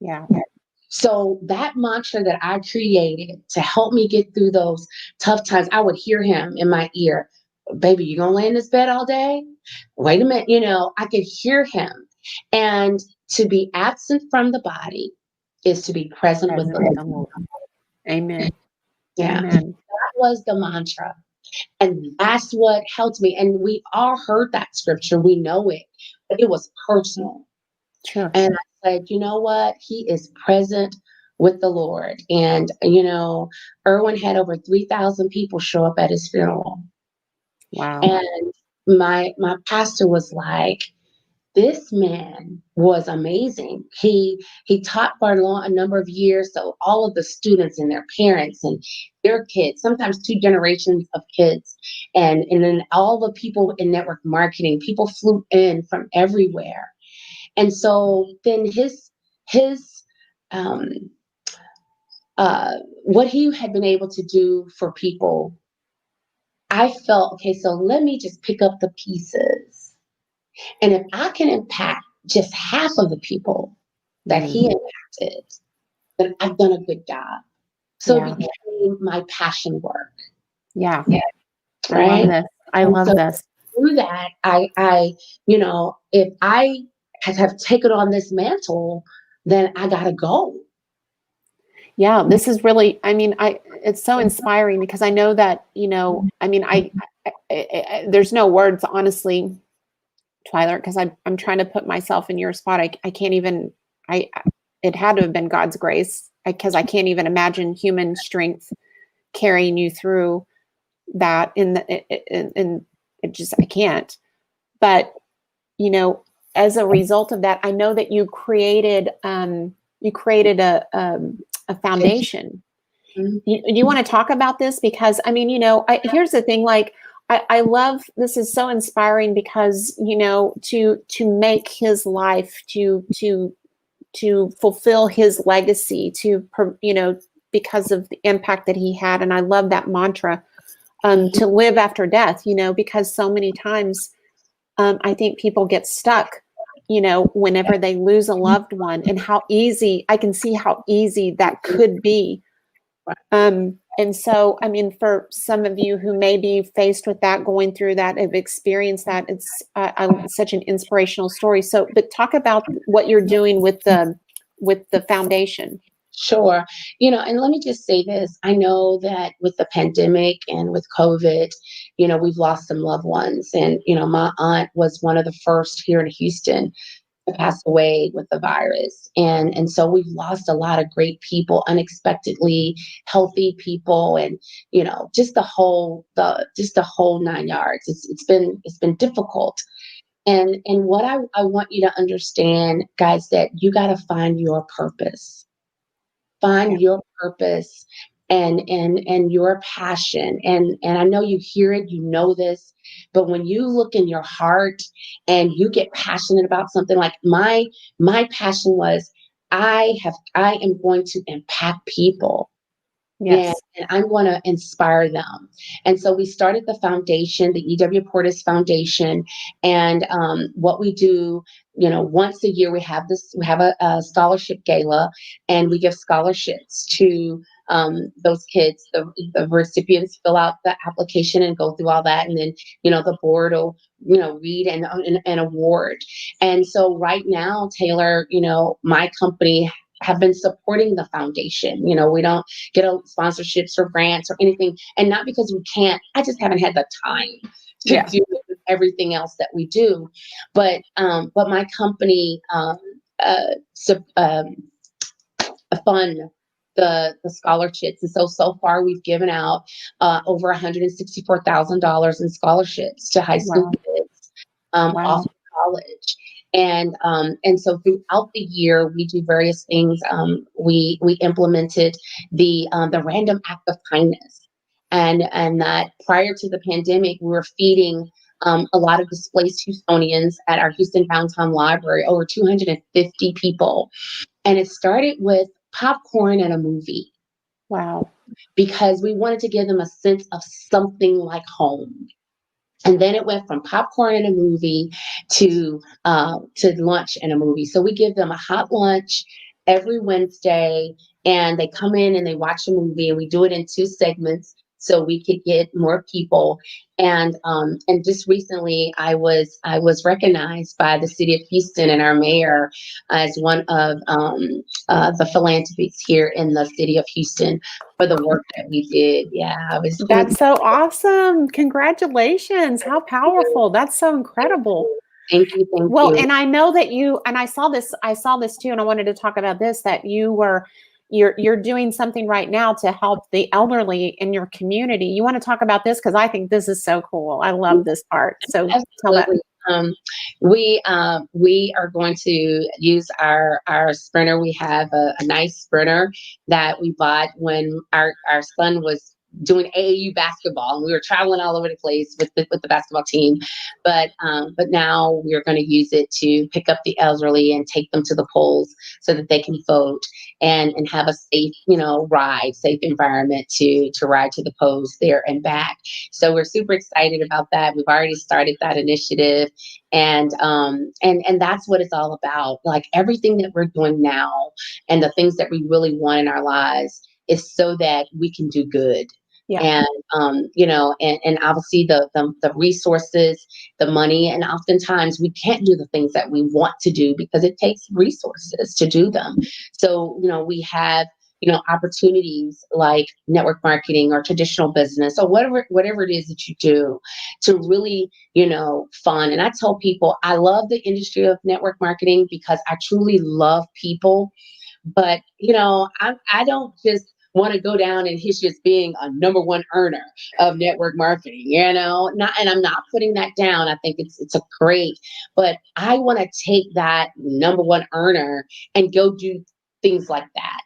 Yeah. So that mantra that I created to help me get through those tough times, I would hear him in my ear. Baby, you gonna lay in this bed all day? Wait a minute. I could hear him. And to be absent from the body is to be present with the Lord. Amen. Yeah. Amen. That was the mantra. And that's what helped me. And we all heard that scripture. We know it, but it was personal. Sure. And I said, you know what? He is present with the Lord. And, Erwin had over 3,000 people show up at his funeral. Wow. And my pastor was like, this man was amazing. He taught for a number of years. So all of the students and their parents and their kids, sometimes 2 generations of kids, and then all the people in network marketing, people flew in from everywhere. And so then what he had been able to do for people, I felt, okay, so let me just pick up the pieces. And if I can impact just half of the people that he impacted, then I've done a good job. So it became my passion work. Yeah. Right. I love this. Through that, I if I have taken on this mantle, then I gotta go. Yeah, this is really, it's so inspiring, because I know that, there's no words, honestly, Twiler, because I'm trying to put myself in your spot. I can't even, it had to have been God's grace, because I can't even imagine human strength carrying you through that in it just, I can't. But, you know, as a result of that, I know that you created a foundation. You want to talk about this? Because I mean, you know, here's the thing, like, I love, this is so inspiring because, you know, to make his life, to fulfill his legacy, you know, because of the impact that he had. And I love that mantra, to live after death, you know, because so many times I think people get stuck, you know, whenever they lose a loved one, and how easy, I can see how easy that could be. And so, I mean, for some of you who may be faced with that, going through that, have experienced that, it's such an inspirational story. So, but talk about what you're doing with the foundation. Sure. You know, and let me just say this. I know that with the pandemic and with COVID, you know, we've lost some loved ones. And, you know, my aunt was one of the first here in Houston to pass away with the virus. And so we've lost a lot of great people, unexpectedly healthy people, and, you know, just the whole 9 yards. It's been difficult. And what I want you to understand, guys, that you got to find your purpose. Yeah. Find your purpose and your passion. And I know you hear it, you know this, but when you look in your heart and you get passionate about something, like my passion was, I am going to impact people. And, Yes. and I'm going to inspire them. And so we started the foundation, the E.W. Portis Foundation. And what we do, you know, once a year we have a scholarship gala, and we give scholarships to those kids. The recipients fill out the application and go through all that. And then, you know, the board will, you know, read and award. And so right now, Taylor, you know, my company have been supporting the foundation. You know, we don't get sponsorships or grants or anything. And not because we can't, I just haven't had the time to Yeah. do everything else that we do. But my company fund the scholarships. And so far we've given out over $164,000 in scholarships to high school Wow. kids off Wow. of college. And so throughout the year we do various things. We implemented the random act of kindness, and that prior to the pandemic we were feeding a lot of displaced Houstonians at our Houston Downtown Library, over 250 people. And it started with popcorn and a movie, Wow. because we wanted to give them a sense of something like home. And then it went from popcorn and a movie to lunch and a movie. So we give them a hot lunch every Wednesday, and they come in and they watch a movie, and we do it in two segments so we could get more people. And just recently, I was recognized by the city of Houston and our mayor as one of the philanthropists here in the city of Houston for the work that we did. Yeah, it was That's so awesome. Congratulations. How powerful. That's so incredible. Thank you, thank Well, you. and I know that and I saw this too, and I wanted to talk about this, that you're doing something right now to help the elderly in your community. You want to talk about this? Because I think this is so cool. I love this part. So tell that. Absolutely. We are going to use our sprinter. We have a nice sprinter that we bought when our son was doing AAU basketball, and we were traveling all over the place with the basketball team. But now we are going to use it to pick up the elderly and take them to the polls so that they can vote and have a safe, you know, safe environment to ride to the polls there and back. So we're super excited about that. We've already started that initiative, and that's what it's all about. Like, everything that we're doing now and the things that we really want in our lives is so that we can do good. Yeah. And you know, and obviously the resources, the money, and oftentimes we can't do the things that we want to do because it takes resources to do them. So, you know, we have, you know, opportunities like network marketing or traditional business or whatever it is that you do to really, you know, fund. And I tell people I love the industry of network marketing because I truly love people. But, you know, I don't just want to go down in history as being a number one earner of network marketing, not, and I'm not putting that down. I think it's a great, but I want to take that number one earner and go do things like that,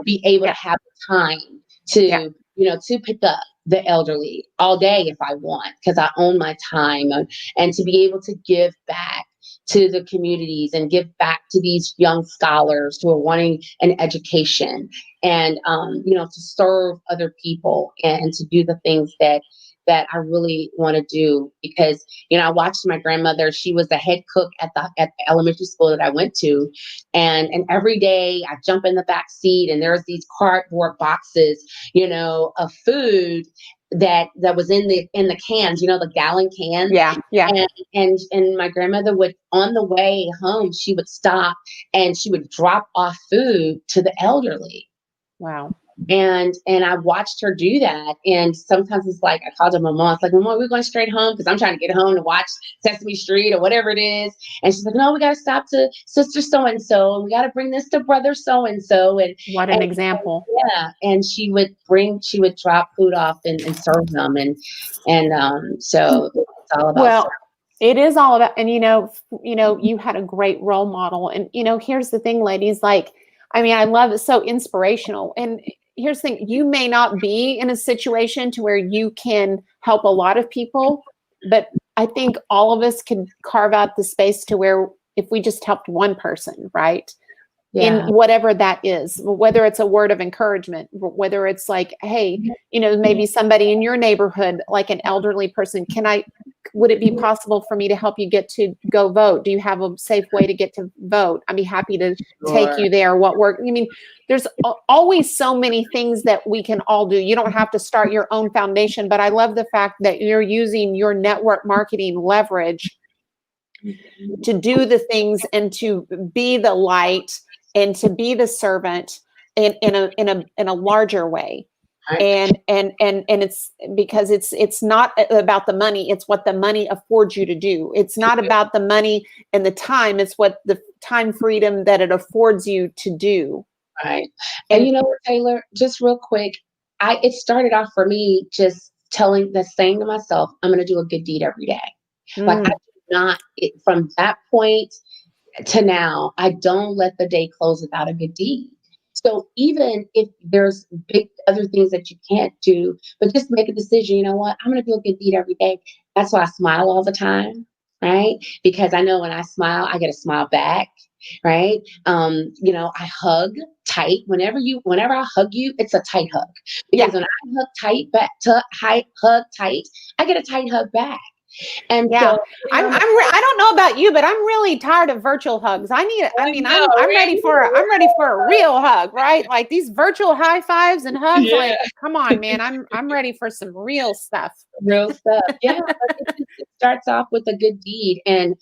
be able to have time to, to pick up the elderly all day if I want, because I own my time, and to be able to give back to the communities and give back to these young scholars who are wanting an education, and to serve other people and to do the things that I really want to do, because I watched my grandmother. She was the head cook at the elementary school that I went to, and every day I jump in the back seat and there's these cardboard boxes, of food that was in the cans, the gallon cans. Yeah. And my grandmother would, on the way home, she would stop and she would drop off food to the elderly. Wow. And I watched her do that. And sometimes it's like, I called her my mom. It's like, Mom, we're going straight home because I'm trying to get home to watch Sesame Street or whatever it is. And she's like, no, we got to stop to sister so-and-so. And we got to bring this to brother so-and-so. And what an example. Yeah. And she would drop food off and serve them. And so it's all about service. It is all about, and you had a great role model. And here's the thing, ladies, I love it. So inspirational. And here's the thing, you may not be in a situation to where you can help a lot of people, but I think all of us can carve out the space to where if we just helped one person, right? In whatever that is, whether it's a word of encouragement, whether it's like, hey, maybe somebody in your neighborhood, like an elderly person, would it be possible for me to help you get to go vote? Do you have a safe way to get to vote? I'd be happy to take you there. What work? There's always so many things that we can all do. You don't have to start your own foundation, but I love the fact that you're using your network marketing leverage to do the things and to be the light and to be the servant in a larger way. And it's because it's not about the money, it's what the money affords you to do. It's not about the money and the time, it's what the time freedom that it affords you to do. Right. And Taylor, just real quick, it started off for me just saying to myself, I'm going to do a good deed every day. Like I do not, from that point to now, I don't let the day close without a good deed. So even if there's big other things that you can't do, but just make a decision, you know what, I'm going to do a good deed every day. That's why I smile all the time, right? Because I know when I smile, I get a smile back, right? I hug tight. Whenever I hug you, it's a tight hug. Because when I hug tight back, hug tight, I get a tight hug back. And so, I don't know about you, but I'm really tired of virtual hugs. I'm ready for a real hug, right? Like these virtual high fives and hugs. Yeah. Like, come on, man. I'm ready for some real stuff. Real stuff. Yeah. It starts off with a good deed and,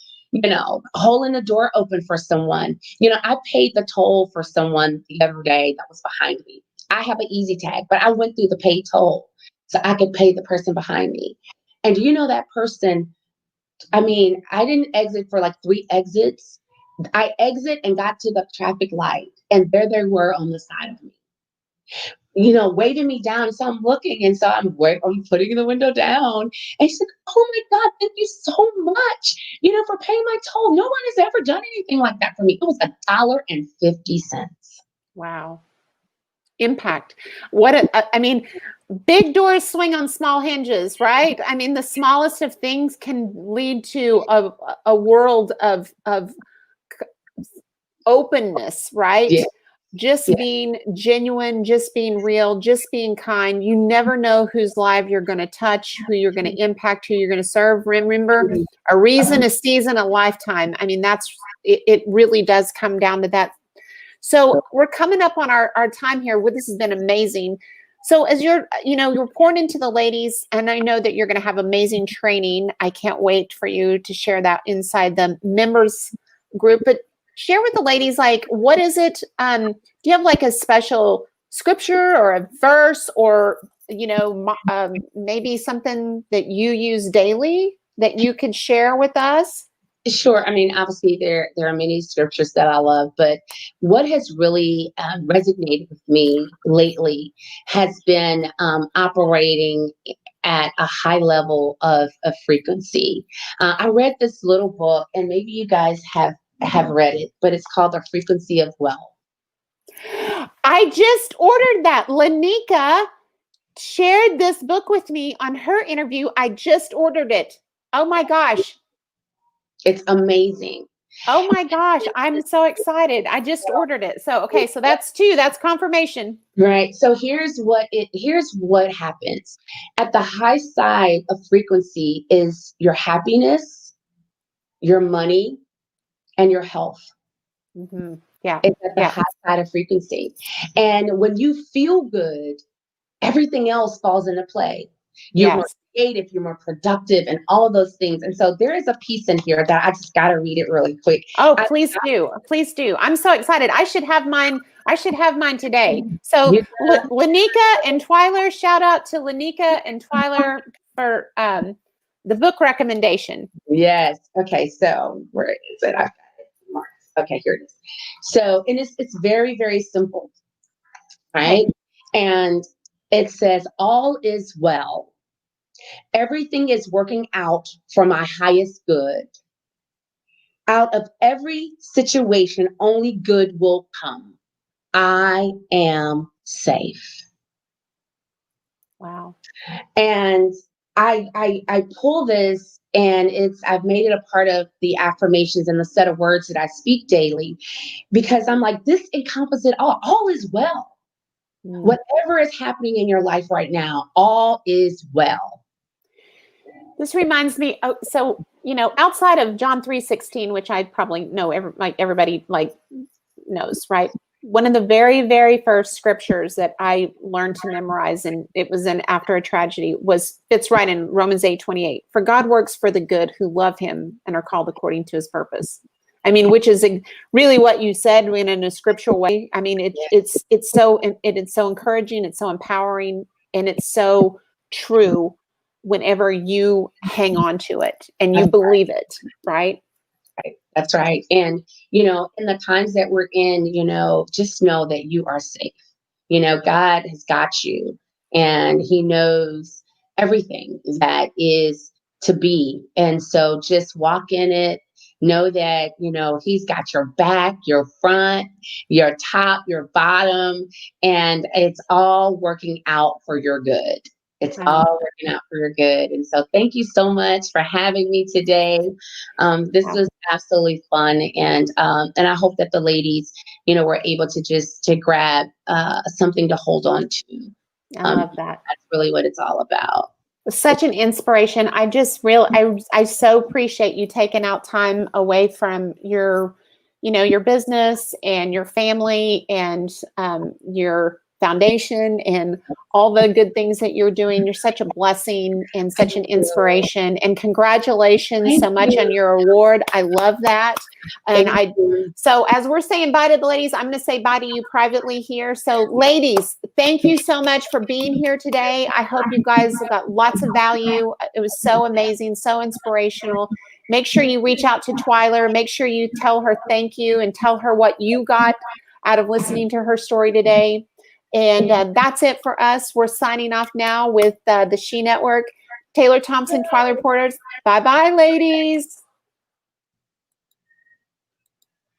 holding the door open for someone. I paid the toll for someone the other day that was behind me. I have an easy tag, but I went through the paid toll so I could pay the person behind me. And that person, I didn't exit for like 3 exits. I exit and got to the traffic light and there they were on the side of me, waving me down. So I'm looking and so I'm putting the window down. And she's like, oh my God, thank you so much, for paying my toll. No one has ever done anything like that for me. It was $1.50. Wow. Impact. Big doors swing on small hinges, right? The smallest of things can lead to a world of openness, right? Yeah. Just being genuine, just being real, just being kind. You never know whose life you're going to touch, who you're going to impact, who you're going to serve. Remember, a reason, a season, a lifetime. It really does come down to that. So we're coming up on our time here. This has been amazing. So as you're pouring into the ladies, and I know that you're going to have amazing training. I can't wait for you to share that inside the members group. But share with the ladies, like, what is it? Do you have like a special scripture or a verse or, maybe something that you use daily that you could share with us? Sure. I mean, obviously, there are many scriptures that I love, but what has really resonated with me lately has been operating at a high level of frequency. I read this little book, and maybe you guys have read it, but it's called The Frequency of Wealth. I just ordered that. Lanika shared this book with me on her interview. I just ordered it. Oh my gosh. It's amazing. Oh my gosh. I'm so excited. I just ordered it. So, okay. So that's two. That's confirmation. Right. So here's what happens. At the high side of frequency is your happiness, your money, and your health. Mm-hmm. Yeah. It's at the high side of frequency. And when you feel good, everything else falls into play. You're more creative, you're more productive, and all of those things. And so there is a piece in here that I just got to read it really quick. Oh, please do. Please do. I'm so excited. I should have mine. I should have mine today. So Lanika and Twiler, shout out to Lanika and Twiler for the book recommendation. Yes. Okay. So where is it? I've got it marked. Okay, here it is. So, and it's very, very simple, right? And it says, all is well. Everything is working out for my highest good. Out of every situation, only good will come. I am safe. Wow. And I pull this, and I've made it a part of the affirmations and the set of words that I speak daily, because I'm like, this encompasses it all. All is well. Whatever is happening in your life right now, all is well. This reminds me, so, outside of John 3:16, which I probably know everybody knows, right? One of the very, very first scriptures that I learned to memorize, and it was after a tragedy, fits right in Romans 8:28. For God works for the good who love him and are called according to his purpose. I mean, which is really what you said in a scriptural way. I mean, it's so encouraging, it's so empowering, and it's so true whenever you hang on to it and you believe it, right? Right. That's right. And, in the times that we're in, just know that you are safe. God has got you, and he knows everything that is to be. And so just walk in it. Know that, he's got your back, your front, your top, your bottom, and it's all working out for your good. It's all working out for your good. And so thank you so much for having me today. This was absolutely fun. And I hope that the ladies, were able to grab something to hold on to. I love that. That's really what it's all about. Such an inspiration. I so appreciate you taking out time away from your business and your family and your foundation and all the good things that you're doing. You're such a blessing and such an inspiration, and congratulations so much on your award. I love that. And so as we're saying bye to the ladies, I'm going to say bye to you privately here. So ladies, thank you so much for being here today. I hope you guys got lots of value. It was so amazing, so inspirational. Make sure you reach out to Twiler. Make sure you tell her thank you and tell her what you got out of listening to her story today. And that's it for us. We're signing off now with the She Network. Taylor Thompson, Twiler Portis. Bye-bye, ladies.